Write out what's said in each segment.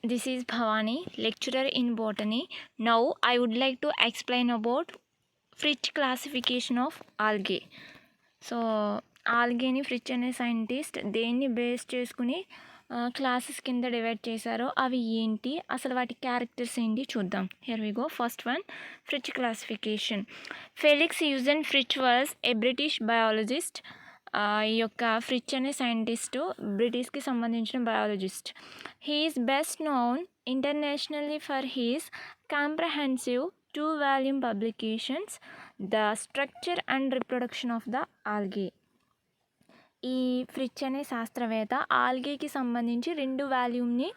This is Bhavani, lecturer in botany. Now I would like to explain about Fritsch classification of algae. So ఆల్గేని Fritsch అనే scientist దేన్ని base చేసుకుని classes కింద divide చేశారో అవి ఏంటి, అసలు వాటి క్యారెక్టర్స్ ఏంటి చూద్దాం. Here we go. First one, Fritsch classification. Felix Eugen Fritsch was a British biologist. ఈ యొక్క ఫ్రిచ్ అనే సైంటిస్టు బ్రిటిష్కి సంబంధించిన biologist. He is best known internationally for his comprehensive 2-volume publications, The Structure and Reproduction of the Algae. ఈ ఫ్రిచ్ అనే శాస్త్రవేత్త ఆల్గేకి సంబంధించి 2 వాల్యూమ్ని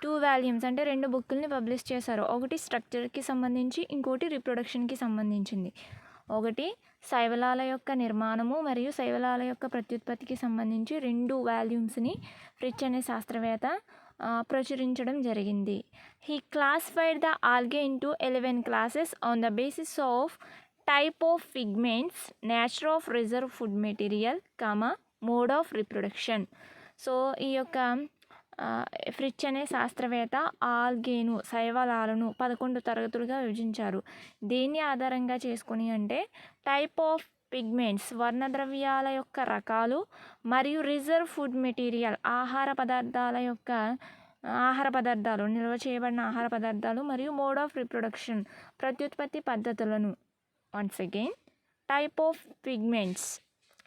2 volumes అంటే 2 బుక్కుల్ని పబ్లిష్ చేశారు. ఒకటి స్ట్రక్చర్కి సంబంధించి, ఇంకోటి రీప్రొడక్షన్కి సంబంధించింది. ఒకటి శైవలాల యొక్క నిర్మాణము మరియు శైవలాల యొక్క ప్రత్యుత్పత్తికి సంబంధించి 2 వాల్యూమ్స్ని ఫ్రిచ్ అనే శాస్త్రవేత్త ప్రచురించడం జరిగింది. He classified the algae into 11 classes on the basis of type of pigments, nature of reserve food material, mode of reproduction. So ఈ యొక్క ఫ్రిచ్ అనే శాస్త్రవేత్త ఆల్గేను, శైవలాలను 11 తరగతులుగా విభజించారు. దేన్ని ఆధారంగా చేసుకుని అంటే టైప్ ఆఫ్ పిగ్మెంట్స్, వర్ణద్రవ్యాల యొక్క రకాలు, మరియు రిజర్వ్ ఫుడ్ మెటీరియల్, ఆహార పదార్థాలు, నిల్వ చేయబడిన ఆహార పదార్థాలు, మరియు మోడ్ ఆఫ్ రీప్రొడక్షన్, ప్రత్యుత్పత్తి పద్ధతులను. Once again, type of pigments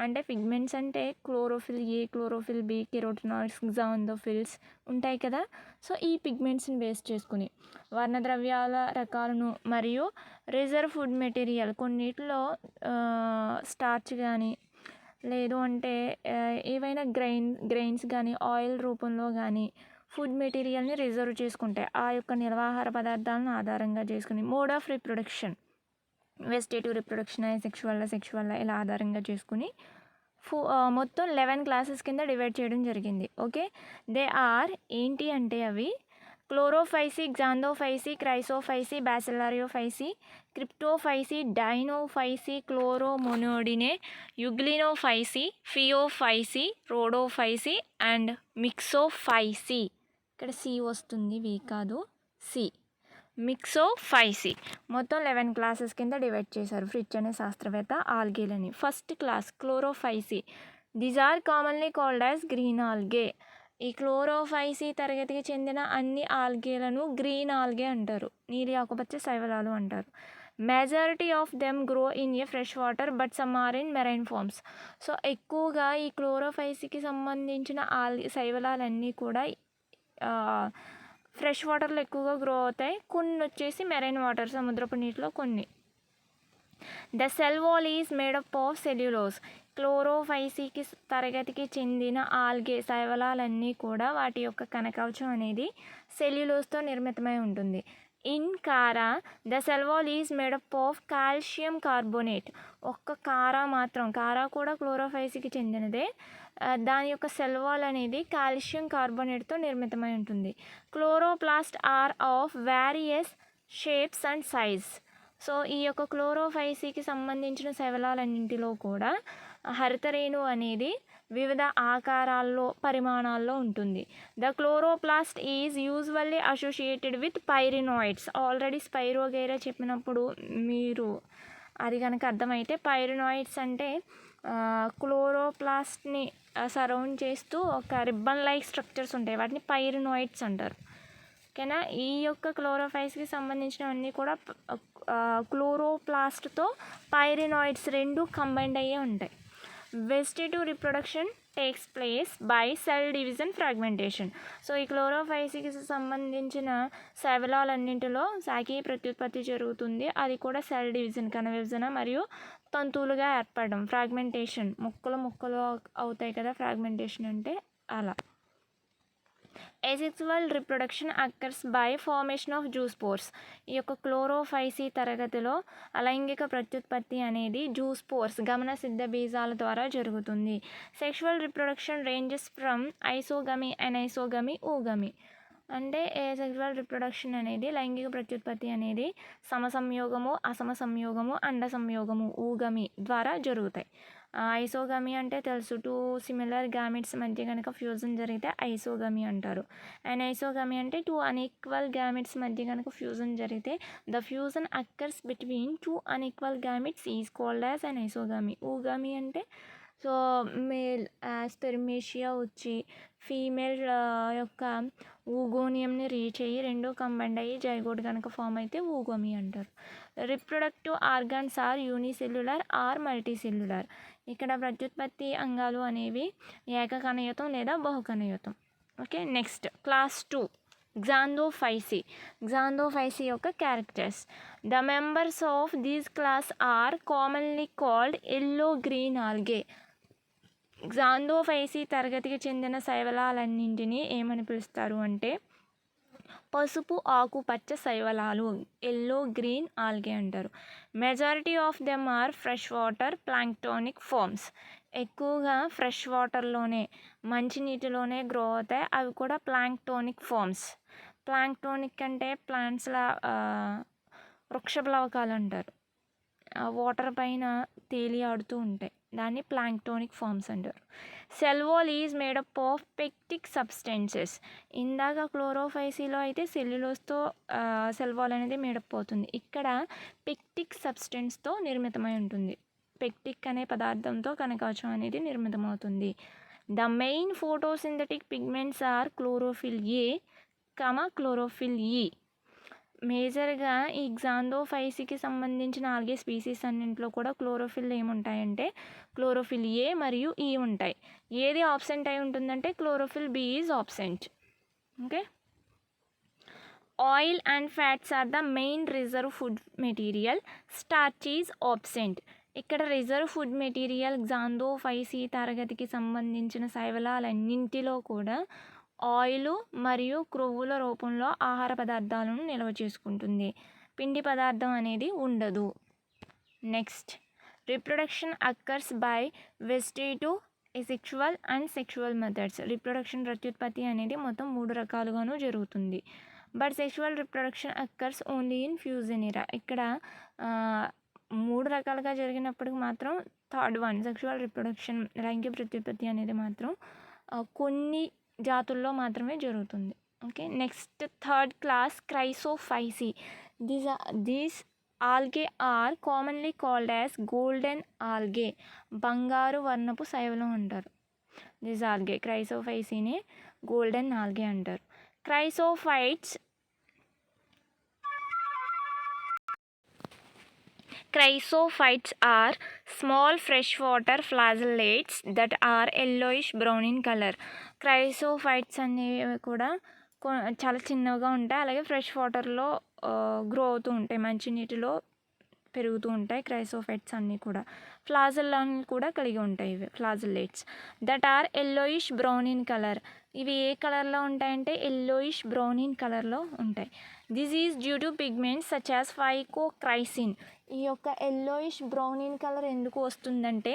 అంటే పిగ్మెంట్స్ అంటే క్లోరోఫిల్ ఏ, క్లోరోఫిల్ బి, కెరోటినాయిడ్స్, గ్జాంథోఫిల్స్ ఉంటాయి కదా. సో ఈ పిగ్మెంట్స్ని బేస్ చేసుకుని వర్ణద్రవ్యాల రకాలను మరియు రిజర్వ్ ఫుడ్ మెటీరియల్, కొన్నిటిలో స్టార్చ్ కానీ లేదు అంటే ఏవైనా గ్రెయిన్స్ కానీ ఆయిల్ రూపంలో కానీ ఫుడ్ మెటీరియల్ని రిజర్వ్ చేసుకుంటాయి. ఆ యొక్క నిర్వాహార పదార్థాలను ఆధారంగా చేసుకుని mode of reproduction, vegetative reproduction, sexual ఇలా ఆధారంగా చేసుకుని మొత్తం 11 క్లాసెస్ కింద డివైడ్ చేయడం జరిగింది. ఓకే, దే ఆర్ ఏంటి అంటే అవి క్లోరోఫైసీ, గ్జాంథోఫైసీ, క్రైసోఫైసీ, బ్యాసిలారియోఫైసీ, క్రిప్టోఫైసీ, డైనోఫైసీ, క్లోరోమొనోడినే, యుగ్లినోఫైసీ, ఫియోఫైసీ, రోడోఫైసీ అండ్ మిక్సోఫైసీ. ఇక్కడ సి వస్తుంది, వి కాదు, సి. మిక్సోఫైసీ. మొత్తం 11 క్లాసెస్ కింద డివైడ్ చేశారు ఫ్రిచ్ అనే శాస్త్రవేత్త ఆల్గేలని. First class Chlorophyceae. These are commonly called as green algae. ఈ క్లోరోఫైసీ తరగతికి చెందిన అన్ని ఆల్గేలను గ్రీన్ ఆల్గే అంటారు, నీలి ఆకుపచ్చ శైవలాలు అంటారు. Majority of them grow in a fresh water but some are in marine forms. So ఎక్కువగా ఈ క్లోరోఫైసీకి సంబంధించిన శైవలాలన్నీ కూడా ఫ్రెష్ వాటర్లో ఎక్కువగా గ్రో అవుతాయి. కొన్ని వచ్చేసి మెరైన్ వాటర్, సముద్రపు నీటిలో కొన్ని. The cell wall is made up of cellulose. క్లోరోఫైసీకి తరగతికి చెందిన ఆల్గే శైవలాలన్నీ కూడా వాటి యొక్క కణకవచం అనేది సెల్యులోజ్తో నిర్మితమై ఉంటుంది. In Chara the cell wall is made up of calcium carbonate. ఒక్క కారా కూడా క్లోరోఫైసీకి చెందినదే. దాని యొక్క సెల్ వాల్ అనేది కాల్షియం కార్బోనేట్తో నిర్మితమై ఉంటుంది. Chloroplast are of various shapes and size. So ఈ యొక్క క్లోరోఫైసీకి సంబంధించిన శైవలాలన్నింటిలో కూడా హరితరేణు అనేది వివిధ ఆకారాల్లో, పరిమాణాల్లో ఉంటుంది. The chloroplast is usually associated with pyrenoids. Already Spirogyra చెప్పినప్పుడు మీరు అది కనుక అర్థమైతే, పైరినాయిడ్స్ అంటే క్లోరోప్లాస్ట్ని సరౌండ్ చేస్తూ ఒక రిబ్బన్ లైక్ స్ట్రక్చర్స్ ఉంటాయి, వాటిని పైరినాయిడ్స్ అంటారు. ఓకేనా. ఈ యొక్క క్లోరోఫైస్కి సంబంధించినవన్నీ కూడా క్లోరోప్లాస్ట్తో పైరినాయిడ్స్ 2 కంబైండ్ అయ్యే ఉంటాయి. Vegetative reproduction takes place buy sell division fragmentation. So ఈ క్లోరోఫైసీకి సంబంధించిన శైవలాలన్నింటిలో శాఖీయ ప్రత్యుత్పత్తి జరుగుతుంది. అది కూడా సెల్ డివిజన్, కణ విభజన మరియు తంతువులుగా ఏర్పడడం, ఫ్రాగ్మెంటేషన్, ముక్కలు అవుతాయి కదా ఫ్రాగ్మెంటేషన్ అంటే, అలా. Asexual reproduction occurs by formation of zoospores. ఈ యొక్క క్లోరోఫైసీ తరగతిలో అలైంగిక ప్రత్యుత్పత్తి అనేది జూస్పోర్స్, గమన సిద్ధ బీజాల ద్వారా జరుగుతుంది. Sexual reproduction ranges from isogamy, anisogamy, oogamy. అంటే సెక్షువల్ రీప్రొడక్షన్ అనేది, లైంగిక ప్రత్యుత్పత్తి అనేది సమసంయోగము, అసమ సంయోగము, అండ సంయోగము, ఊగమి ద్వారా జరుగుతాయి. ఐసోగమి అంటే తెలుసు, 2 సిమిలర్ గామెట్స్ మధ్య కనుక ఫ్యూజన్ జరిగితే ఐసోగమి అంటారు. అండ్ ఐసోగమి అంటే 2 అన్ఈక్వల్ గామెట్స్ మధ్య కనుక ఫ్యూజన్ జరిగితే the fusion occurs between 2 unequal gametes is called as anisogamy. Oogamy అంటే సో మేల్ స్పెర్మేషియా వచ్చి ఫీమేల్ యొక్క ఊగోనియంని రీచ్ అయ్యి రెండు కంబైండ్ అయ్యి జైగోట్ కనుక ఫామ్ అయితే ఊగోమి అంటారు. Reproductive organs are unicellular or multicellular. ఇక్కడ ప్రత్యుత్పత్తి అంగాలు అనేవి ఏకకణయుతం లేదా బహుకణయుతం. Okay, next class 2 Xanthophyceae. Xanthophyceae యొక్క characters. The members of these class are commonly called yellow green algae. Xanthophyceae తరగతికి చెందిన శైవలాలన్నింటినీ ఏమని పిలుస్తారు అంటే పసుపు ఆకుపచ్చ శైవలాలు, ఎల్లో గ్రీన్ ఆల్గే అంటారు. Majority of them are fresh water planktonic forms. ఎక్కువగా ఫ్రెష్ వాటర్లోనే మంచినీటిలోనే గ్రో అవుతాయి, అవి కూడా ప్లాంక్టోనిక్ ఫార్మ్స్. ప్లాంక్టోనిక్ అంటే ప్లాంట్స్లా వృక్షప్లవకాలు అంటారు, వాటర్ పైన తేలి ఆడుతూ ఉంటాయి, దాన్ని ప్లాంక్టోనిక్ ఫార్మ్స్ అంటారు. Cell wall is made up of peptic substances. ఇందాక క్లోరోఫైసీలో అయితే సెల్యులోస్తో సెల్ వాల్ అనేది మేడప్ అవుతుంది, ఇక్కడ పెక్టిక్ సబ్స్టెన్స్తో నిర్మితమై ఉంటుంది. పెక్టిక్ అనే పదార్థంతో కనకవచం అనేది నిర్మితమవుతుంది. The main photosynthetic pigments are chlorophyll A, chlorophyll E. మేజర్గా ఈ గ్జాంథోఫైసికి సంబంధించిన ఆల్గే స్పీసీస్ అన్నింటిలో కూడా క్లోరోఫిల్ ఏముంటాయంటే క్లోరోఫిల్ ఏ మరియు ఈ ఉంటాయి. ఏది ఆబ్సెంట్ అయి ఉంటుందంటే chlorophyll B is absent. Okay, oil and fats are the main reserve food material, starch is absent. ఇక్కడ రిజర్వ్ ఫుడ్ మెటీరియల్ గ్జాంథోఫైసి తరగతికి సంబంధించిన శైవలాలన్నింటిలో కూడా ఆయిల్ మరియు క్రొవ్వుల రూపంలో ఆహార పదార్థాలను నిల్వ చేసుకుంటుంది, పిండి పదార్థం అనేది ఉండదు. Next, reproduction occurs by vegetative, asexual and sexual methods. Reproduction ప్రత్యుత్పత్తి అనేది మొత్తం 3 రకాలుగాను జరుగుతుంది. But sexual reproduction occurs only in fusion ఎరా. ఇక్కడ 3 రకాలుగా జరిగినప్పటికి మాత్రం థర్డ్ వన్ సెక్షువల్ రిప్రొడక్షన్ లైంగిక ప్రత్యుత్పత్తి అనేది మాత్రం కొన్ని జాతుల్లో మాత్రమే జరుగుతుంది. Okay, next third class Chrysophyceae. These algae are commonly called as golden algae. బంగారు వర్ణపు శైవలం అంటారు. దిస్ ఆల్గే క్రైసోఫైసిని గోల్డెన్ ఆల్గే అంటారు. Chrysophytes are small freshwater flagellates that are yellowish brown in color. Chrysophytes అనేవి కూడా చాలా చిన్నగా ఉంటాయి, అలాగే ఫ్రెష్ వాటర్లో గ్రో అవుతూ ఉంటాయి, మంచినీటిలో పెరుగుతూ ఉంటాయి. క్రైసోఫైట్స్ అన్నీ కూడా ఫ్లాజెల్లాని కూడా కలిగి ఉంటాయి. ఇవి flagellates that are yellowish brown in colour. ఇవి ఏ కలర్లో ఉంటాయంటే ఎల్లోయిష్ బ్రౌన్ ఇన్ కలర్లో ఉంటాయి. This is due to pigments such as phycochrysin. ఈ యొక్క ఎల్లోయిష్ బ్రౌన్ ఇన్ కలర్ ఎందుకు వస్తుందంటే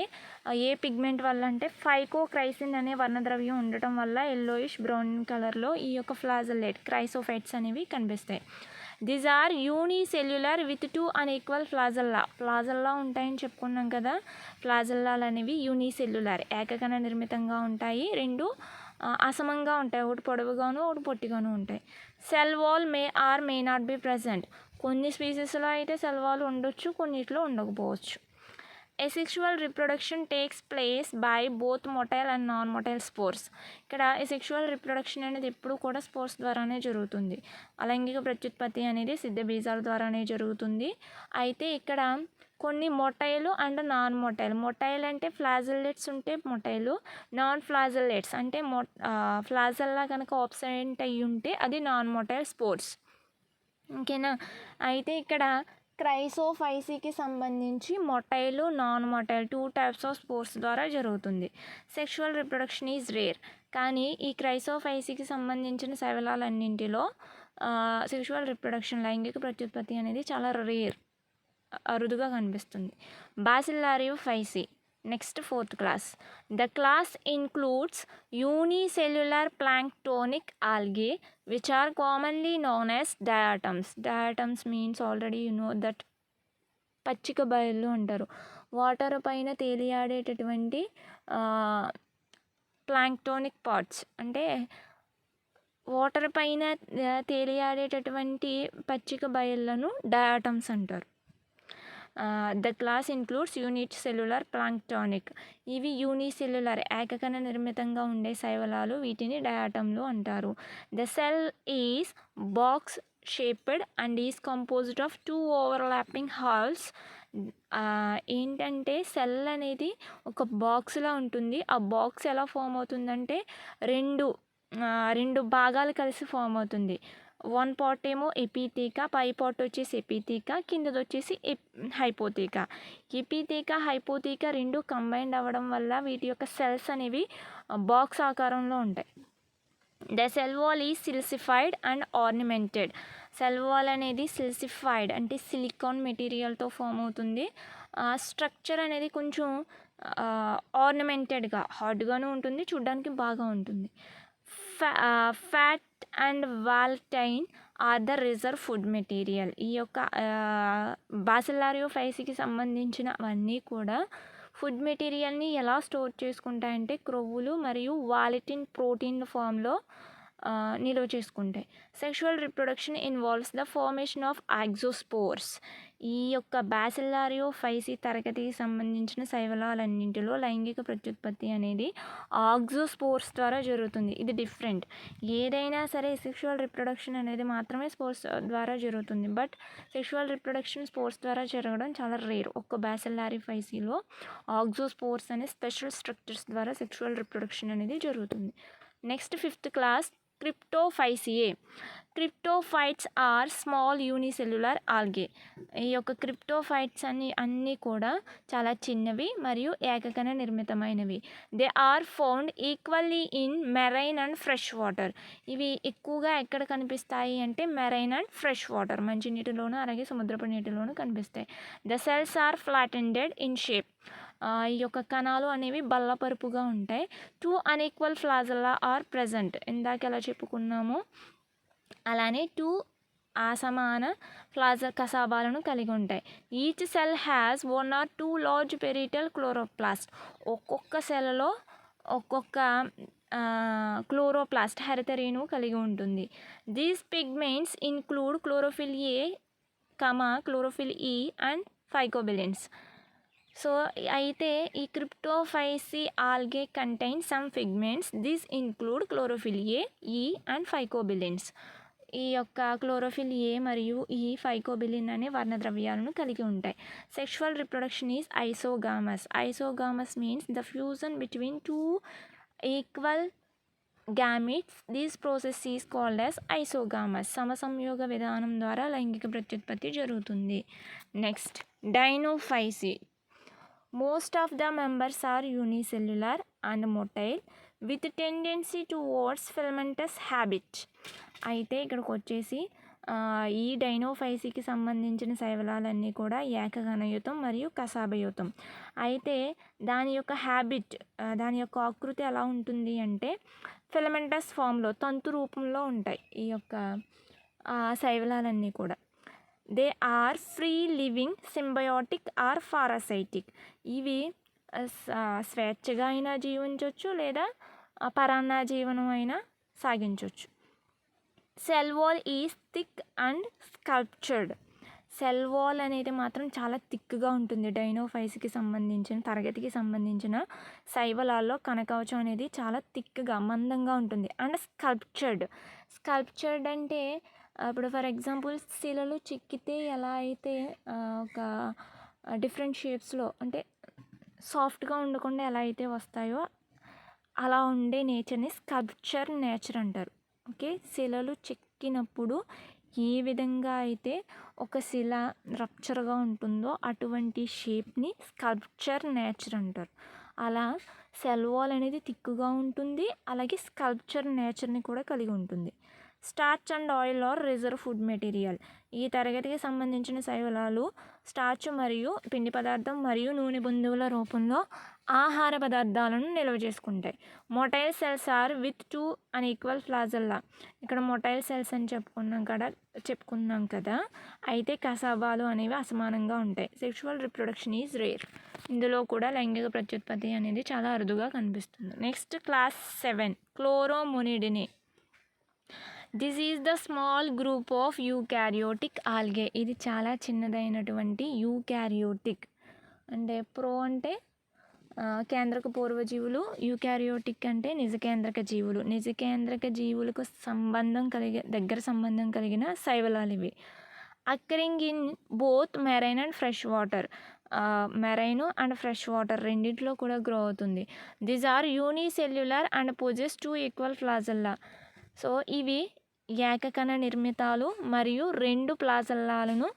ఏ పిగ్మెంట్ వల్ల అంటే ఫైకోక్రైసిన్ అనే వర్ణద్రవ్యం ఉండటం వల్ల ఎల్లోయిష్ బ్రౌన్ ఇన్ కలర్లో ఈ యొక్క ఫ్లాజెల్లేట్ క్రైసోఫైట్స్ అనేవి కనిపిస్తాయి. These are unicellular with 2 unequal flagella ఉంటాయని చెప్పుకున్నాం కదా. ఫ్లాజెల్లాలు అనేవి యూనిసెల్యులర్ ఏకకణ నిర్మితంగా ఉంటాయి, 2 అసమంగా ఉంటాయి, ఒకటి పొడవుగాను ఒకటి పొట్టిగాను ఉంటాయి. Cell wall may or may not be present. కొన్ని స్పీసీస్లో అయితే సెల్ వాల్ ఉండొచ్చు, కొన్నిట్లో ఉండకపోవచ్చు. Asexual reproduction takes place by both motile and non-motile spores. ఇక్కడ asexual reproduction అనేది ఎప్పుడు కూడా స్పోర్స్ ద్వారానే జరుగుతుంది. అలైంగిక ప్రత్యుత్పత్తి అనేది సిద్ధ బీజాల ద్వారానే జరుగుతుంది. అయితే ఇక్కడ కొన్ని మొటైలు అండ్ నాన్ మొటైల్. మొటైల్ అంటే ఫ్లాజెల్లేట్స్ ఉంటే మొటైలు, నాన్ ఫ్లాజెల్లేట్స్ అంటే ఫ్లాజెల్లా కనుక ఆబ్సెంట్ అయ్యి ఉంటే అది నాన్ మొటైల్ స్పోర్స్. ఓకేనా. అయితే ఇక్కడ క్రైసోఫైసికి సంబంధించి motile non motile 2 types of spores ద్వారా జరుగుతుంది. Sexual reproduction is rare. కానీ ఈ క్రైసోఫైసికి సంబంధించిన శైవలాలన్నింటిలో సెక్షువల్ రిప్రొడక్షన్ లైంగిక ప్రత్యుత్పత్తి అనేది చాలా రేర్, అరుదుగా కనిపిస్తుంది. Bacillariophyceae. Next 4th class. The class includes unicellular planktonic algae which are commonly known as diatoms. Diatoms means already you know that పచ్చిక బయళ్ళు అంటారు. వాటర్ పైన తేలియాడేటటువంటి ప్లాంక్టోనిక్ పార్ట్స్ అంటే వాటర్ పైన తేలియాడేటటువంటి పచ్చిక బయళ్ళను డయాటమ్స్ అంటారు. The class includes unicellular planktonic. ఇవి unicellular ఏకకణ నిర్మితంగా ఉండే శైవలాలు, వీటిని డయాటమ్లు అంటారు. The cell is box shaped and is composed of 2 overlapping halls. ఏంటంటే సెల్ అనేది ఒక బాక్స్లా ఉంటుంది. ఆ బాక్స్ ఎలా ఫామ్ అవుతుందంటే రెండు భాగాలు కలిసి ఫామ్ అవుతుంది. వన్ పార్ట్ ఏమో ఎపిథీకా, పై పార్ట్ వచ్చేసి ఎపిథీకా, కిందది వచ్చేసి హైపోథీకా. ఎపిథీకా హైపోథీకా రెండు కంబైన్డ్ అవ్వడం వల్ల వీటి యొక్క సెల్స్ అనేవి బాక్స్ ఆకారంలో ఉంటాయి. The cell wall is silicified and ornamented. Cell wall అనేది సిల్సిఫైడ్ అంటే సిలికాన్ మెటీరియల్తో ఫామ్ అవుతుంది. స్ట్రక్చర్ అనేది కొంచెం ఆర్నమెంటెడ్గా హార్డ్గాను ఉంటుంది, చూడ్డానికి బాగా ఉంటుంది. Fat and volutin are the reserve food material. ఈ యొక్క బాసిల్లారియోఫైసికి సంబంధించినవన్నీ కూడా ఫుడ్ మెటీరియల్ని ఎలా స్టోర్ చేసుకుంటాయంటే క్రొవ్వులు మరియు వాలిటిన్ ప్రోటీన్ ఫామ్లో నిల్వ చేసుకుంటాయి. Sexual reproduction involves the formation of ఆక్సోస్పోర్స్. ఈ యొక్క బాసిల్లారియోఫైసి తరగతికి సంబంధించిన శైవలాలన్నింటిలో లైంగిక ప్రత్యుత్పత్తి అనేది ఆక్సోస్పోర్స్ ద్వారా జరుగుతుంది. ఇది డిఫరెంట్. ఏదైనా సరే సెక్షువల్ రిప్రొడక్షన్ అనేది మాత్రమే స్పోర్స్ ద్వారా జరుగుతుంది. బట్ సెక్షువల్ రిప్రొడక్షన్ స్పోర్స్ ద్వారా జరగడం చాలా రేర్. ఒక్క బాసిల్లారియోఫైసిలో ఆక్సోస్పోర్స్ అనే స్పెషల్ స్ట్రక్చర్స్ ద్వారా సెక్షువల్ రిప్రొడక్షన్ అనేది జరుగుతుంది. Next 5th class Cryptophyceae. Cryptophytes are small unicellular algae. ఈ యొక్క క్రిప్టోఫైట్స్ అన్నీ కూడా చాలా చిన్నవి మరియు ఏకకణ నిర్మితమైనవి. They are found equally in marine and fresh water. ఇవి ఎక్కువగా ఎక్కడ కనిపిస్తాయి అంటే మెరైన్ అండ్ ఫ్రెష్ వాటర్, మంచినీటిలోను అలాగే సముద్రపు నీటిలోను కనిపిస్తాయి. The cells are flattened in shape. ఈ యొక్క కణాలు అనేవి బల్లపరుపుగా ఉంటాయి. 2 అన్ఈక్వల్ ఫ్లాజెల్లా ఆర్ ప్రెజెంట్. ఇందాక ఎలా చెప్పుకున్నామో అలానే 2 అసమాన కసాబాలను కలిగి ఉంటాయి. Each cell has 1 or 2 large parietal chloroplast. ఒక్కొక్క సెల్లో ఒక్కొక్క క్లోరోప్లాస్ట్ హరిత రేణువు కలిగి ఉంటుంది. These pigments include chlorophyll A, chlorophyll E and phycobilins. So అయితే ఈ Cryptophyceae algae contain some pigments. These include chlorophyll A, E and ఫైకోబిలిన్స్. ఈ యొక్క క్లోరోఫిల్ ఏ మరియు ఈ ఫైకోబిలిన్ అనే వర్ణద్రవ్యాలను కలిగి ఉంటాయి. Sexual reproduction is isogamous. Isogamous means the fusion between 2 equal gametes. This process is called as isogamous. సమసంయోగ విధానం ద్వారా లైంగిక ప్రత్యుత్పత్తి జరుగుతుంది. Next Dinophyceae. Most of the members are unicellular and motile with tendency towards filamentous habit. అయితే ఇక్కడికి వచ్చేసి ఈ డైనోఫైసికి సంబంధించిన శైవలాలన్నీ కూడా ఏకగణయుతం మరియు కసాబయుతం. అయితే దాని యొక్క హ్యాబిట్, దాని యొక్క ఆకృతి ఎలా ఉంటుంది అంటే ఫిలమెంటస్ ఫామ్లో, తంతు రూపంలో ఉంటాయి ఈ యొక్క శైవలాలన్నీ కూడా. They are free living, symbiotic or parasitic. ఇవి స్వేచ్ఛగా అయినా జీవించవచ్చు లేదా పరాన్న జీవనం అయినా సాగించవచ్చు. Cell wall is thick and sculptured. Cell wall అనేది మాత్రం చాలా థిక్గా ఉంటుంది. డైనోఫైసికి సంబంధించిన తరగతికి సంబంధించిన శైవలాల్లో కణకవచం అనేది చాలా థిక్గా మందంగా ఉంటుంది. అండ్ స్కల్ప్చర్డ్ అంటే ఇప్పుడు ఫర్ ఎగ్జాంపుల్ శిలలు చెక్కితే ఎలా అయితే ఒక డిఫరెంట్ షేప్స్లో అంటే సాఫ్ట్గా ఉండకుండా ఎలా అయితే వస్తాయో అలా ఉండే నేచర్ని స్కల్ప్చర్ నేచర్ అంటారు. ఓకే, శిలలు చెక్కినప్పుడు ఏ విధంగా అయితే ఒక శిల రప్చర్గా ఉంటుందో అటువంటి షేప్ని స్కల్ప్చర్ నేచర్ అంటారు. అలా సెల్ వాల్ అనేది థిక్గా ఉంటుంది, అలాగే స్కల్ప్చర్ నేచర్ని కూడా కలిగి ఉంటుంది. Starch and oil are reserve food material. ఈ తరగతికి సంబంధించిన శైవలాలు స్టార్చ్ మరియు పిండి పదార్థం మరియు నూనె బిందువుల రూపంలో ఆహార పదార్థాలను నిల్వ చేసుకుంటాయి. Motile cells are with 2 unequal flagella. ఇక్కడ మొటైల్ సెల్స్ అని చెప్పుకున్నాం కదా, అయితే కసాబాలు అనేవి అసమానంగా ఉంటాయి. Sexual reproduction is rare. ఇందులో కూడా లైంగిక ప్రత్యుత్పత్తి అనేది చాలా అరుదుగా కనిపిస్తుంది. Next class 7 Chloromonadineae. This is the small group of eukaryotic algae. ఇది చాలా చిన్నదైనటువంటి యూకారియోటిక్ అంటే ప్రో అంటే కేంద్రక పూర్వజీవులు, యూకారియోటిక్ అంటే నిజకేంద్రక జీవులు. నిజకేంద్రక జీవులకు దగ్గర సంబంధం కలిగిన శైవలాలు ఇవి. Occurring in both marine and fresh water. Marine and fresh water రెండింటిలో కూడా గ్రో అవుతుంది. These are unicellular and possess 2 equal flagella. So ఇవి ఏకకణ నిర్మితాలు మరియు 2 ప్లాజెల్లాలను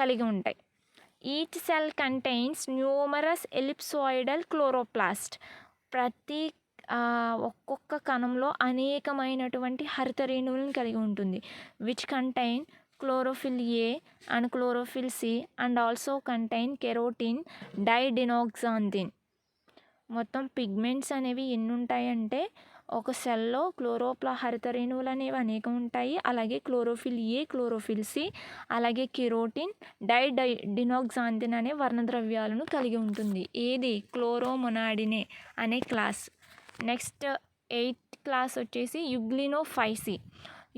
కలిగి ఉంటాయి. Each cell contains numerous ellipsoidal chloroplast. ఒక్కొక్క కణంలో అనేకమైనటువంటి హరిత రేణువులను కలిగి ఉంటుంది. Which contain chlorophyll A and chlorophyll C and also contain carotene diadinoxanthin. మొత్తం పిగ్మెంట్స్ అనేవి ఎన్ని ఉంటాయంటే ఒక సెల్లో హరిత రేణువులు అనేవి అనేకం ఉంటాయి. అలాగే క్లోరోఫిల్ ఏ, క్లోరోఫిల్ సి, అలాగే కెరోటిన్ డైడినోక్సాంథిన్ అనే వర్ణద్రవ్యాలను కలిగి ఉంటుంది. ఏది క్లోరోమొనాడినే అనే క్లాస్. నెక్స్ట్ 8th క్లాస్ వచ్చేసి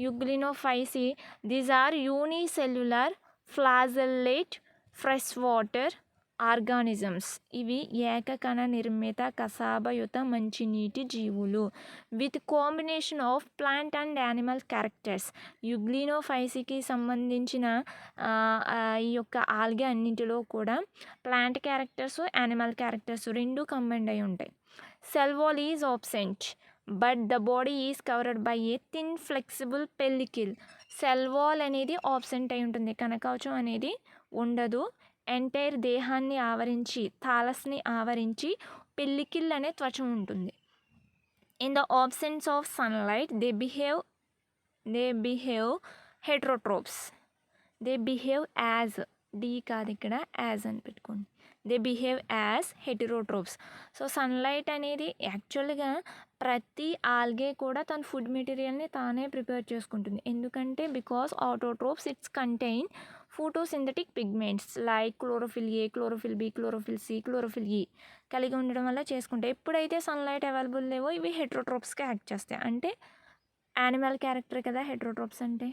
Euglenophyceae. These are unicellular flagellate fresh water organisms. ఇవి ఏకకణ నిర్మిత కసాబయుత మంచినీటి జీవులు with combination of plant and animal characters. యుగ్లినోఫైసికి సంబంధించిన ఈ యొక్క ఆల్గే అన్నింటిలో కూడా plant characters, animal characters 2 combined అయి ఉంటాయి. Cell wall is absent but the body is covered by a thin flexible pellicle. Cell wall అనేది ఆబ్సెంట్ అయి ఉంటుంది, కనకవచం అనేది ఉండదు. ఎంటైర్ దేహాన్ని ఆవరించి, థాలస్ని ఆవరించి పెల్లికిల్ అనే త్వచం ఉంటుంది. In the absence of sunlight they behave heterotrophs. They behave as, D కాదు ఇక్కడ యాజ్ అని పెట్టుకోండి. They behave as heterotrophs. So sunlight అనేది యాక్చువల్గా ప్రతి ఆల్గే కూడా తన ఫుడ్ మెటీరియల్ని తానే ప్రిపేర్ చేసుకుంటుంది. ఎందుకంటే because autotrophs its contain photosynthetic pigments like chlorophyll A, chlorophyll B, chlorophyll C, chlorophyll E కలిగి ఉండడం వల్ల చేసుకుంటాయి. ఎప్పుడైతే సన్లైట్ అవైలబుల్ లేవో ఇవి హెటరోట్రోప్స్గా యాక్ట్ చేస్తాయి. అంటే యానిమల్ క్యారెక్టర్ కదా హెటరోట్రోప్స్ అంటే.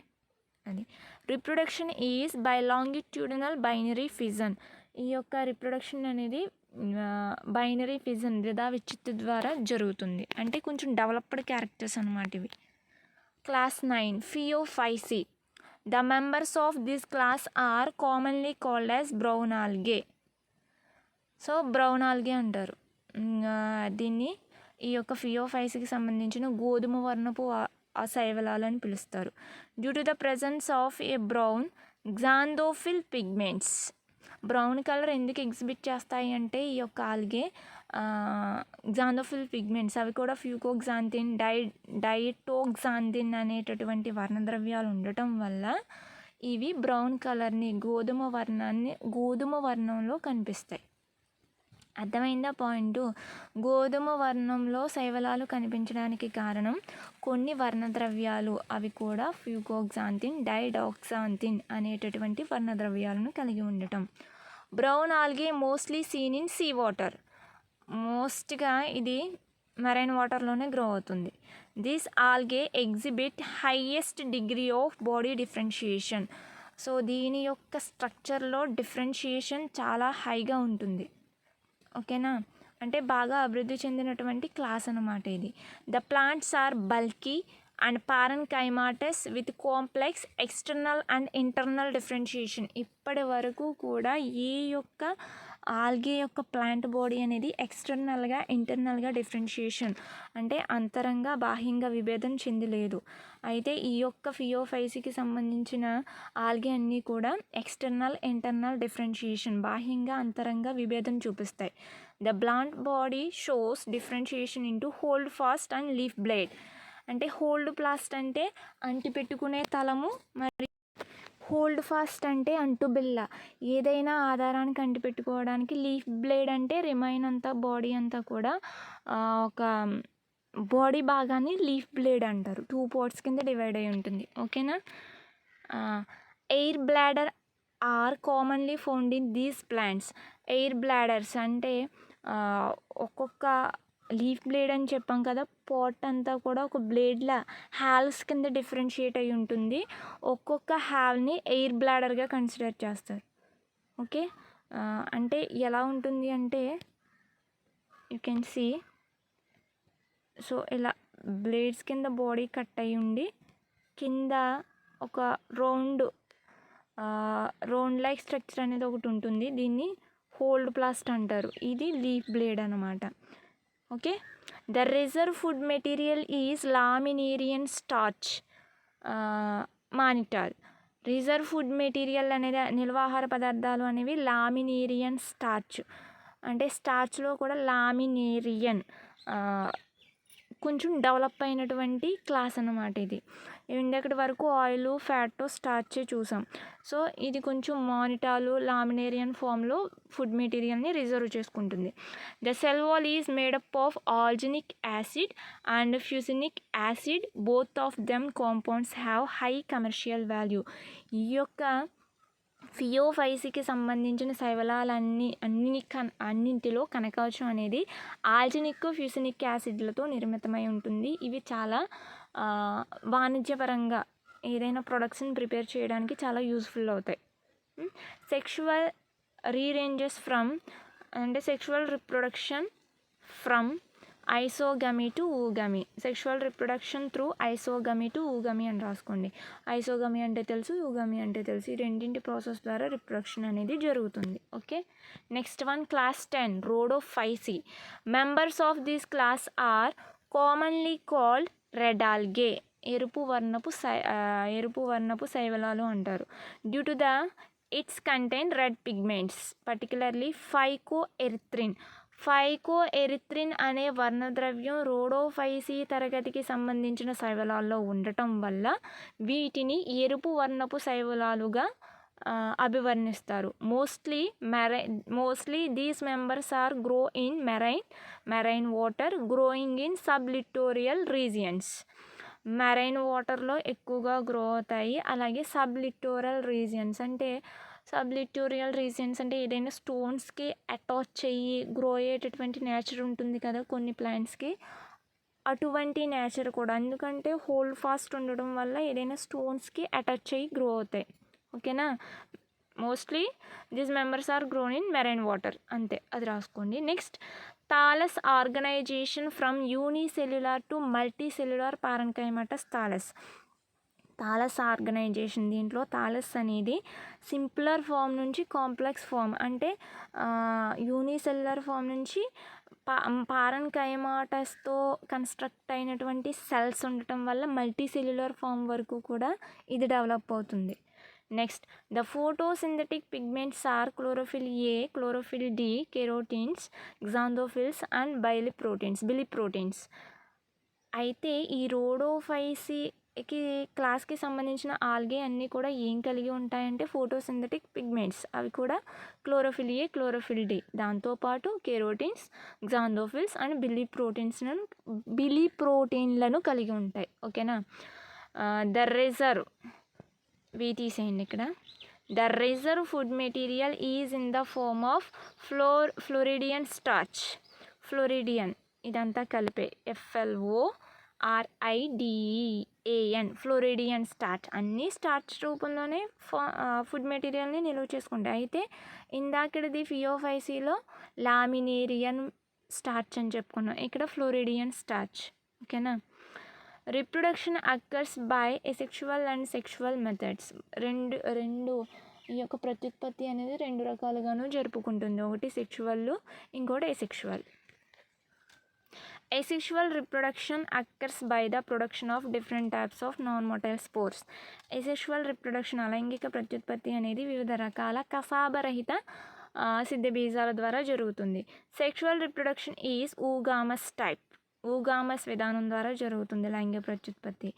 అది reproduction is by longitudinal binary fission. ఈ యొక్క రిప్రొడక్షన్ అనేది బైనరీ ఫిజన్ ద్విధా విచ్ఛిత్తి ద్వారా జరుగుతుంది. అంటే కొంచెం డెవలప్డ్ క్యారెక్టర్స్ అన్నమాట ఇవి. Class 9 Phaeophyceae. The members of this class are commonly called as brown algae. So brown algae అంటారు దీన్ని. ఈ యొక్క ఫియోఫైసికి సంబంధించిన గోధుమ వర్ణపు శైవలాలు అని పిలుస్తారు. Due to the presence of a brown xanthophyll pigments. Brown colour ఎందుకు ఎగ్జిబిట్ చేస్తాయి అంటే ఈ యొక్క ఆల్గే గ్జాంథోఫిల్ పిగ్మెంట్స్, అవి కూడా ఫ్యూకోగ్జాంథిన్, డైటోగ్జాంథిన్ అనేటటువంటి వర్ణద్రవ్యాలు ఉండటం వల్ల ఇవి బ్రౌన్ కలర్ని, గోధుమ వర్ణంలో కనిపిస్తాయి. అర్థమైందా పాయింట్? గోధుమ వర్ణంలో శైవలాలు కనిపించడానికి కారణం కొన్ని వర్ణద్రవ్యాలు, అవి కూడా ఫ్యూకోగ్జాంథిన్, డైడాక్సాంథిన్ అనేటటువంటి వర్ణద్రవ్యాలను కలిగి ఉండటం. Brown algae mostly seen in sea water. మోస్ట్గా ఇది మెరైన్ వాటర్లోనే గ్రో అవుతుంది. This algae exhibit highest degree of body differentiation. So దీని యొక్క స్ట్రక్చర్లో డిఫరెన్షియేషన్ చాలా హైగా ఉంటుంది. ఓకేనా, అంటే బాగా అభివృద్ధి చెందినటువంటి క్లాస్ అన్నమాట ఇది. The plants are bulky and parenchymatous with complex external and internal differentiation. ఇప్పటి వరకు కూడా ఏ యొక్క ఆల్గే యొక్క ప్లాంట్ బాడీ అనేది ఎక్స్టర్నల్గా, ఇంటర్నల్గా డిఫరెన్షియేషన్ అంటే అంతరంగా, బాహ్యంగా విభేదం చెందలేదు. అయితే ఈ యొక్క ఫియోఫైసికి సంబంధించిన ఆల్గే అన్నీ కూడా ఎక్స్టర్నల్, ఇంటర్నల్ డిఫరెన్షియేషన్, బాహ్యంగా, అంతరంగా విభేదం చూపిస్తాయి. The plant body shows differentiation into hold fast and leaf blade. అంటే హోల్డ్ ప్లాస్ట్ అంటే అంటిపెట్టుకునే తలము, మరి హోల్డ్ ఫాస్ట్ అంటే అంటుబిల్ల, ఏదైనా ఆధారానికి అంటిపెట్టుకోవడానికి. లీఫ్ బ్లేడ్ అంటే రిమైన్ అంతా, బాడీ అంతా కూడా ఒక బాడీ భాగాన్ని లీఫ్ బ్లేడ్ అంటారు. 2 పార్ట్స్ కింద డివైడ్ అయి ఉంటుంది. ఓకేనా. Air bladder are commonly found in these plants. Air bladders అంటే ఒక్కొక్క లీఫ్ బ్లేడ్ అని చెప్పాం కదా, పాట్ అంతా కూడా ఒక బ్లేడ్లా హాల్స్ కింద డిఫరెన్షియేట్ అయి ఉంటుంది. ఒక్కొక్క హాల్ని ఎయిర్ బ్లాడర్గా కన్సిడర్ చేస్తారు. ఓకే, అంటే ఎలా ఉంటుంది అంటే యూ కెన్ సీ, సో ఇలా బ్లేడ్స్ కింద బాడీ కట్ అయి ఉండి కింద ఒక రౌండ్ లైక్ స్ట్రక్చర్ అనేది ఒకటి ఉంటుంది. దీన్ని హోల్డ్ ప్లాస్ట్ అంటారు. ఇది లీఫ్ బ్లేడ్ అనమాట. Okay, the reserve food material is laminarin starch mannitol. Reserve food material అనేది నిల్వాహార పదార్థాలు అనేవి లామినేరియన్ స్టార్చ్, అంటే స్టార్చ్లో కూడా లామినేరియన్ కొంచెం డెవలప్ అయినటువంటి క్లాస్ అన్నమాట ఇది. ఇందక్కడి వరకు ఆయిల్, ఫ్యాట్, స్టార్చే చూసాం. సో ఇది కొంచెం మానిటాలు, లామినేరియన్ ఫామ్లో ఫుడ్ మెటీరియల్ని రిజర్వ్ చేసుకుంటుంది. The cell wall is made up of alginic acid and fucinic acid. Both of them compounds have high commercial value. ఈ యొక్క ఫియోఫైసికి సంబంధించిన అన్నింటిలో కనకవచం అనేది ఆల్జినిక్, ఫ్యూసినిక్ యాసిడ్లతో నిర్మితమై ఉంటుంది. ఇవి చాలా వాణిజ్యపరంగా ఏదైనా ప్రొడక్ట్స్ని ప్రిపేర్ చేయడానికి చాలా యూస్ఫుల్ అవుతాయి. సెక్షువల్ రీరేంజెస్ ఫ్రమ్ అంటే sexual reproduction from isogamy to oogamy. Sexual reproduction through isogamy to oogamy అని రాసుకోండి. ఐసోగమీ అంటే తెలుసు, ఊగమీ అంటే తెలుసు. ఈ రెండింటి ప్రాసెస్ ద్వారా రిప్రొడక్షన్ అనేది జరుగుతుంది. Okay, next one class 10 Rhodophyceae. Members of this class are commonly called red algae. ఎరుపు వర్ణపు శైవలాలు అంటారు. Due to the its contain red pigments, particularly phycoerythrin అనే వర్ణద్రవ్యం రోడోఫైసి తరగతికి సంబంధించిన శైవలాల్లో ఉండటం వల్ల వీటిని ఎరుపు వర్ణపు శైవలాలుగా అభివర్ణిస్తారు. Mostly these members are grow in marine water, growing in sublittoral regions. Marine వాటర్లో ఎక్కువగా గ్రో అవుతాయి. అలాగే సబ్లిటోరియల్ రీజియన్స్ అంటే ఏదైనా స్టోన్స్కి అటాచ్ అయ్యి గ్రో అయ్యేటటువంటి నేచర్ ఉంటుంది కదా కొన్ని ప్లాంట్స్కి, అటువంటి నేచర్ కూడా. ఎందుకంటే హోల్డ్ ఫాస్ట్ ఉండడం వల్ల ఏదైనా స్టోన్స్కి అటాచ్ అయ్యి గ్రో అవుతాయి. ఓకేనా, mostly these members are grown in marine water, అంతే, అది రాసుకోండి. Next thallus organisation from unicellular to multicellular parenchymatous thallus organisation. దీంట్లో థాలస్ అనేది సింపులర్ ఫామ్ నుంచి కాంప్లెక్స్ ఫామ్, అంటే యూనిసెల్యులర్ ఫామ్ నుంచి పారెన్కైమాటస్తో కన్స్ట్రక్ట్ అయినటువంటి సెల్స్ ఉండటం వల్ల మల్టీసెల్యులర్ ఫామ్ వరకు కూడా ఇది డెవలప్ అవుతుంది. Next the photosynthetic pigments are chlorophyll A, chlorophyll d, carotenes, xanthophylls and biliproteins. అయితే ఈ రోడోఫైసికి క్లాస్కి సంబంధించిన ఆల్గే అన్నీ కూడా ఏం కలిగి ఉంటాయంటే ఫోటోసింథటిక్ పిగ్మెంట్స్. అవి కూడా క్లోరోఫిల్ ఏ, క్లోరోఫిల్ డి, దాంతోపాటు కెరోటిన్స్, గ్జాంథోఫిల్స్ అండ్ బిలిప్రోటీన్లను కలిగి ఉంటాయి. ఓకేనా, ద రిజర్వ్ తీసేయండి ఇక్కడ. The reserve food material is in the form of floridean starch. Floridean ఇదంతా కలిపే FLORIDEAN ఫ్లోరిడియన్ స్టార్చ్. అన్నీ స్టార్చ్ రూపంలోనే ఫుడ్ మెటీరియల్ని నిల్వ చేసుకుంటాయి. అయితే ఇందాకటిది ఫియోఫైసిలో లామినేరియన్ స్టార్చ్ అని చెప్పుకున్నాం, ఇక్కడ ఫ్లోరిడియన్ స్టార్చ్. ఓకేనా, reproduction occurs by asexual and sexual methods. రెండు ఈ యొక్క ప్రత్యుత్పత్తి అనేది రెండు రకాలుగాను జరుపుకుంటుంది. ఒకటి సెక్షువల్, ఇంకోటి asexual. Asexual reproduction occurs by the production of different types of non-motile spores. Asexual reproduction అలైంగిక ప్రత్యుత్పత్తి అనేది వివిధ రకాల కసాబరహిత సిద్ధ బీజాల ద్వారా జరుగుతుంది. సెక్షువల్ రిప్రొడక్షన్ ఈజ్ ఊగామస్ విధానం ద్వారా జరుగుతుంది లైంగిక ప్రత్యుత్పత్తి.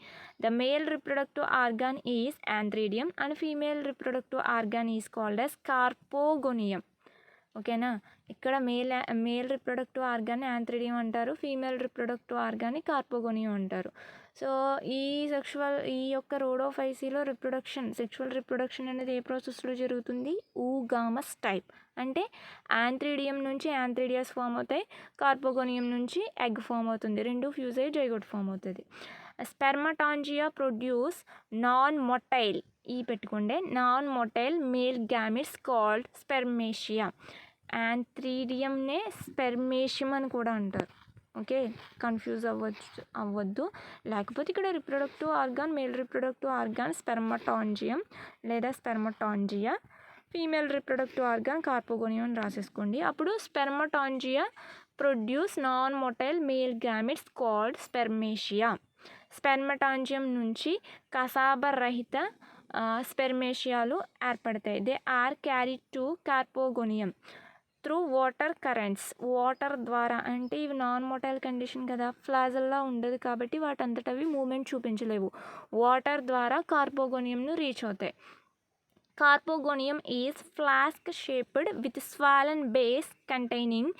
The male reproductive organ is antheridium and female reproductive organ is called as carpogonium. ఓకేనా, ఇక్కడ మేల్ రిప్రొడక్టివ్ ఆర్గాన్ని యాంథ్రిడియం అంటారు, ఫీమేల్ రిప్రొడక్టివ్ ఆర్గాన్ని కార్పోగోనియం అంటారు. సో ఈ యొక్క రోడోఫైసీలో సెక్షువల్ రిప్రొడక్షన్ అనేది ఏ ప్రాసెస్లో జరుగుతుంది? ఊగామస్ టైప్. అంటే యాంథ్రిడియం నుంచి యాంథ్రిడియాస్ ఫామ్ అవుతాయి, కార్పోగోనియం నుంచి ఎగ్ ఫామ్ అవుతుంది, రెండు ఫ్యూజ్ అయ్యి జైగోట్ ఫామ్ అవుతుంది. స్పెర్మటాంజియా ప్రొడ్యూస్ నాన్ మొటైల్, పెట్టుకోండి, non motile male gametes called spermatia. యాంథ్రిడియంనే స్పెర్మేషియం అని కూడా అంటారు. ఓకే, కన్ఫ్యూజ్ అవ్వద్దు. లేకపోతే ఇక్కడ మేల్ రిప్రొడక్టివ్ ఆర్గాన్ స్పెర్మటాంజియం లేదా spermatangia, female reproductive organ carpogonium అని రాసేసుకోండి. అప్పుడు spermatangia produce non motile male gametes called spermatia. Spermatangium నుంచి కసాబరహిత స్పెర్మేషియాలు ఏర్పడతాయి. They are carried to carpogonium through water currents. Water ద్వారా, అంటే ఇవి నాన్ మొటైల్ కండిషన్ కదా, ఫ్లాజల్లా ఉండదు కాబట్టి వాటంతటవి మూమెంట్ చూపించలేవు. వాటర్ ద్వారా కార్పోగోనియంను రీచ్ అవుతాయి. Carpogonium is flask shaped with swollen base containing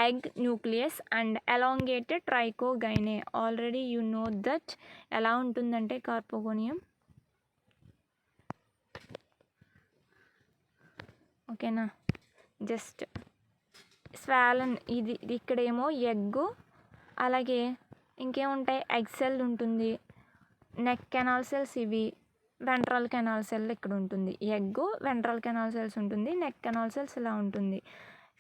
egg nucleus and elongated trichogyne. Already you know that. ఎలా ఉంటుందంటే కార్పోగోనియం, ఓకేనా, జస్ట్ స్వాలన్, ఇది ఇక్కడేమో ఎగ్గు, అలాగే ఇంకేముంటాయి, ఎగ్ సెల్ ఉంటుంది, నెక్ కెనాల్ సెల్స్, ఇవి వెంట్రల్ కెనాల్ సెల్ ఇక్కడ ఉంటుంది. ఎగ్గు, వెంట్రల్ కెనాల్ సెల్స్ ఉంటుంది, నెక్ కెనాల్ సెల్స్ ఇలా ఉంటుంది.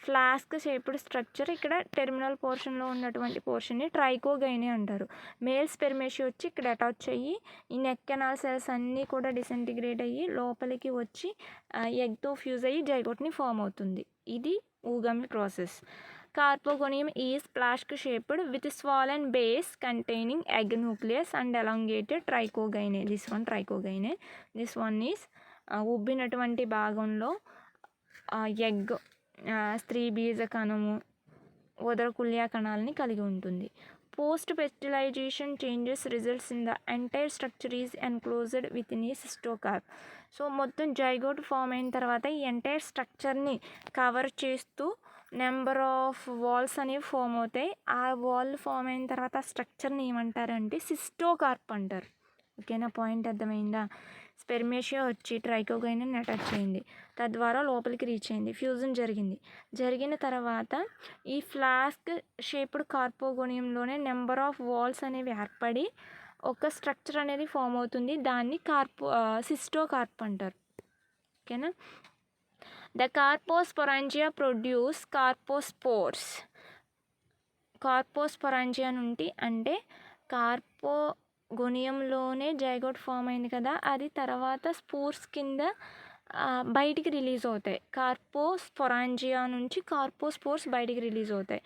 ఫ్లాస్క్ షేప్డ్ స్ట్రక్చర్, ఇక్కడ టెర్మినల్ పోర్షన్లో ఉన్నటువంటి పోర్షన్ని ట్రైకోగైనే అంటారు. మేల్ స్పెర్మేషియా వచ్చి ఇక్కడ అటాచ్ అయ్యి ఈ నెక్ కెనాల్ సెల్స్ అన్నీ కూడా డిసెంటిగ్రేట్ అయ్యి లోపలికి వచ్చి ఎగ్తో ఫ్యూజ్ అయ్యి జైగోట్ని ఫామ్ అవుతుంది. ఇది oogamy process. Carpogonium is flask shaped with swollen base containing egg nucleus and elongated trichogyne. This one trichogyne. This one is ఉబ్బినటువంటి భాగంలో ఎగ్, స్త్రీ బీజ కణము, ఉదరకుల్య కణాలని కలిగి ఉంటుంది. Post fertilisation changes results in the entire structure is enclosed within a cystocarp. So మొత్తం జైగోట్ ఫామ్ అయిన తర్వాత ఈ ఎంటైర్ స్ట్రక్చర్ని కవర్ చేస్తూ నెంబర్ ఆఫ్ వాల్స్ అనేవి ఫామ్ అవుతాయి. ఆ వాల్ ఫామ్ అయిన తర్వాత ఆ స్ట్రక్చర్ని ఏమంటారంటే సిస్టోకార్ప్ అంటారు. ఓకేనా, పాయింట్ అర్థమైందా? స్పెర్మేషియా వచ్చి ట్రైకోగైనే అటాచ్ అయింది, తద్వారా లోపలికి రీచ్ అయింది, ఫ్యూజన్ జరిగిన తర్వాత ఈ ఫ్లాస్క్ షేప్డ్ కార్పోగోనియంలోనే నెంబర్ ఆఫ్ వాల్స్ అనేవి ఏర్పడి ఒక స్ట్రక్చర్ అనేది ఫామ్ అవుతుంది. దాన్ని సిస్టోకార్ప్ అంటారు. ఓకేనా. The కార్పోస్పోరాంజియా produce కార్పోస్పోర్స్. కార్పోస్పోరాంజియా నుండి, అంటే కార్పోగోనియంలోనే జైగోట్ ఫామ్ అయింది కదా, అది తర్వాత స్పోర్స్ కింద బయటికి రిలీజ్ అవుతాయి. కార్పోస్పోరాంజియా నుంచి కార్పోస్పోర్స్ బయటికి రిలీజ్ అవుతాయి.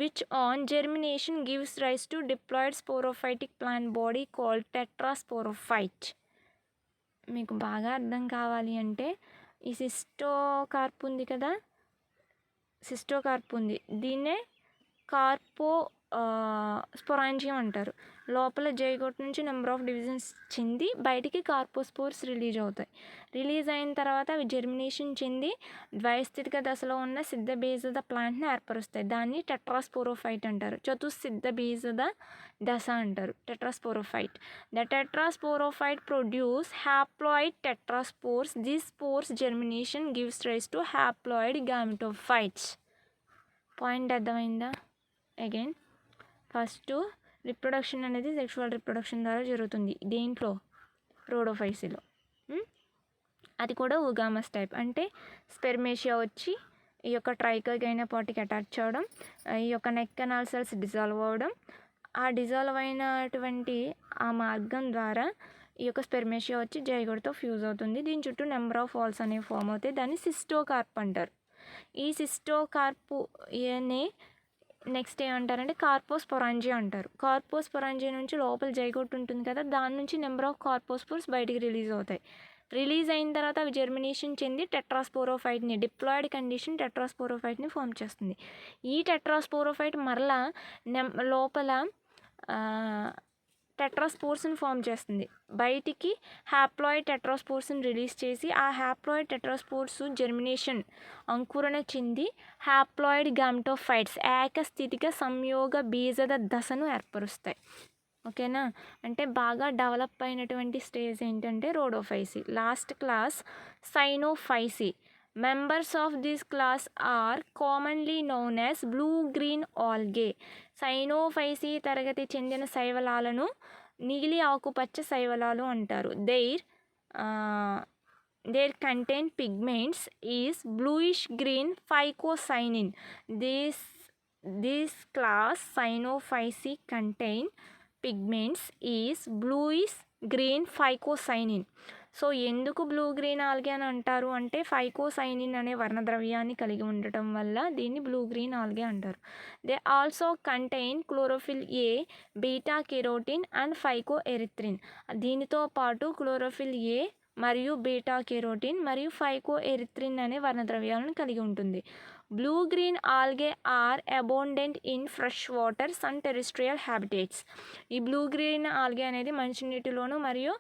Which on germination gives rise to diploid sporophytic plant body called tetrasporophyte. మీకు బాగా అర్థం కావాలి అంటే ఈ సిస్టోకార్ప్ ఉంది కదా, సిస్టోకార్ప్ ఉంది, దీన్నే స్పోరాంజియం అంటారు. లోపల జైగోట్ నుంచి నెంబర్ ఆఫ్ డివిజన్స్ చెంది బయటికి కార్పోస్పోర్స్ రిలీజ్ అవుతాయి. రిలీజ్ అయిన తర్వాత అవి జెర్మినేషన్ చెంది ద్వైస్థితిక దశలో ఉన్న సిద్ధ బీజద ప్లాంట్ని ఏర్పరుస్తాయి. దాన్ని టెట్రాస్పోరోఫైట్ అంటారు. చతుస్సిద్ధ బీజద దశ అంటారు, tetrasporophyte. The tetrasporophyte produce haploid tetraspores. This spores germination gives rise to haploid gametophytes. Point అర్థమైందా? అగైన్ ఫస్ట్ రిప్రొడక్షన్ అనేది సెక్షువల్ రిప్రొడక్షన్ ద్వారా జరుగుతుంది. దేంట్లో? రోడోఫైసీలో. అది కూడా ఊగామస్ టైప్. అంటే స్పెర్మేషియా వచ్చి ఈ యొక్క ట్రైకోగైనే పార్టీకి అటాచ్ అవ్వడం, ఈ యొక్క నెక్ కెనాల్ సెల్స్ డిజాల్వ్ అవ్వడం, ఆ డిజాల్వ్ అయినటువంటి ఆ మార్గం ద్వారా ఈ యొక్క స్పెర్మేషియా వచ్చి జైగోట్తో ఫ్యూజ్ అవుతుంది. దీని చుట్టూ నెంబర్ ఆఫ్ వాల్స్ అనేవి ఫామ్ అవుతాయి. దాన్ని సిస్టోకార్ప్ అంటారు. ఈ సిస్టోకార్ప్ నెక్స్ట్ ఏమంటారంటే కార్పోస్పోరాంజియా అంటారు. కార్పోస్పోరాంజియా నుంచి లోపల జైగోట్ ఉంటుంది కదా, దాని నుంచి నెంబర్ ఆఫ్ కార్పోస్పోర్స్ బయటికి రిలీజ్ అవుతాయి. రిలీజ్ అయిన తర్వాత అవి జెర్మినేషన్ చెంది టెట్రాస్పోరోఫైట్ని, డిప్లాయిడ్ కండిషన్ టెట్రాస్పోరోఫైట్ని ఫామ్ చేస్తుంది. ఈ టెట్రాస్పోరోఫైట్ మరలా లోపల టెట్రాస్పోర్స్ని ఫామ్ చేస్తుంది. బయటికి హ్యాప్లాయిడ్ టెట్రాస్పోర్స్ని రిలీజ్ చేసి ఆ హ్యాప్లాయిడ్ టెట్రాస్పోర్స్ జెర్మినేషన్ అంకురణ చెంది హ్యాప్లాయిడ్ గామెటోఫైట్స్ ఏకస్థితిక సంయోగ బీజద దశను ఏర్పరుస్తాయి. ఓకేనా, అంటే బాగా డెవలప్ అయినటువంటి స్టేజ్ ఏంటంటే Rhodophyceae. Last class Cyanophyceae. Members of this class are commonly known as blue-green algae. సైనోఫైసీ తరగతి చెందిన శైవలాలను నీలి ఆకుపచ్చ శైవలాలు అంటారు. Their contain pigments is bluish green phycocyanin. This class Cyanophyceae contain pigments is bluish green phycocyanin. So ఎందుకు blue green algae అని అంటారు అంటే ఫైకోసైనిన్ అనే వర్ణద్రవ్యాన్ని కలిగి ఉండటం వల్ల దీన్ని బ్లూ గ్రీన్ ఆల్గే అంటారు. They also contain chlorophyll a, beta carotene and phycoerythrin. దీనితో పాటు క్లోరోఫిల్ ఏ మరియు బీటా కెరోటిన్ మరియు ఫైకో ఎరిథ్రిన్ అనే వర్ణద్రవ్యాలను కలిగి ఉంటుంది. Blue green algae are abundant in fresh waters and terrestrial habitats. ఈ బ్లూ గ్రీన్ ఆల్గే అనేది మంచినీటిలోను మరియు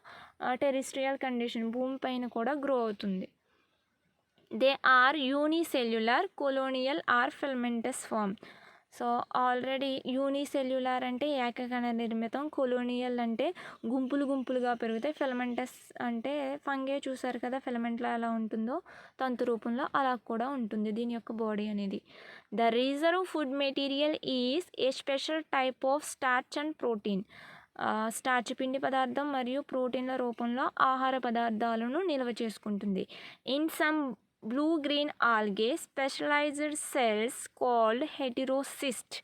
టెరిస్ట్రియల్ కండిషన్ భూమిపైన కూడా గ్రో అవుతుంది. They are unicellular, colonial or filamentous form. So already unicellular అంటే ఏకకణ నిర్మితం, కొలోనియల్ అంటే గుంపులు గుంపులుగా పెరుగుతాయి, ఫిలమెంటస్ అంటే ఫంగే చూసారు కదా ఫిలమెంట్లో ఎలా ఉంటుందో తంతు రూపంలో అలా కూడా ఉంటుంది దీని యొక్క బాడీ అనేది. The reserve food material is a special type of starch and protein. Starch పిండి పదార్థం మరియు ప్రోటీన్ల రూపంలో ఆహార పదార్థాలను నిల్వ చేసుకుంటుంది. In some blue green algae specialized cells called heterocysts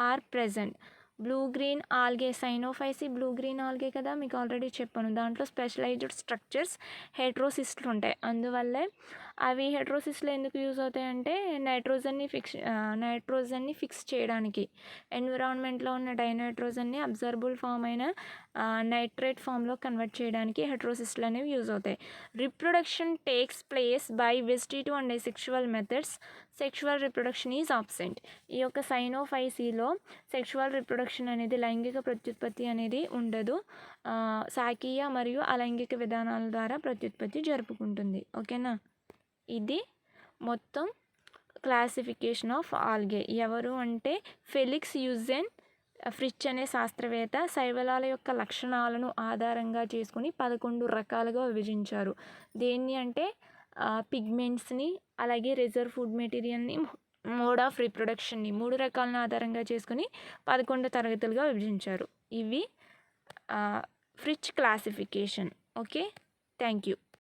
are present. Blue green algae Cyanophyceae blue green algae కదా మీకు ఆల్రెడీ చెప్పాను. దాంట్లో స్పెషలైజ్డ్ స్ట్రక్చర్స్ హెట్రోసిస్ట్లు ఉంటాయి. అందువల్లే అవి హెట్రోసిస్ట్లు ఎందుకు యూజ్ అవుతాయి అంటే నైట్రోజన్ని ఫిక్స్ చేయడానికి, ఎన్విరాన్మెంట్లో ఉన్న డైనైట్రోజన్ని అబ్జర్బుల్ ఫామ్ అయిన నైట్రేట్ ఫామ్లో కన్వర్ట్ చేయడానికి హెట్రోసిస్ట్లు అనేవి యూజ్ అవుతాయి. Reproduction takes place by vegetative and sexual methods. Sexual reproduction is absent. ఈ యొక్క సైనోఫైసీలో సెక్షువల్ రిప్రొడక్షన్ అనేది లైంగిక ప్రత్యుత్పత్తి అనేది ఉండదు. శాఖీయ మరియు అలైంగిక విధానాల ద్వారా ప్రత్యుత్పత్తి జరుపుకుంటుంది. ఓకేనా, ఇది మొత్తం క్లాసిఫికేషన్ ఆఫ్ ఆల్గే. ఎవరు అంటే ఫెలిక్స్ యూజెన్ ఫ్రిచ్ అనే శాస్త్రవేత్త శైవలాల యొక్క లక్షణాలను ఆధారంగా చేసుకుని 11 రకాలుగా విభజించారు. దేన్ని అంటే పిగ్మెంట్స్ని, అలాగే రిజర్వ్ ఫుడ్ మెటీరియల్ని, మోడ్ ఆఫ్ రీప్రొడక్షన్ని 3 రకాలను ఆధారంగా చేసుకుని 11 తరగతులుగా విభజించారు. ఇవి ఫ్రిచ్ క్లాసిఫికేషన్. Okay, thank you.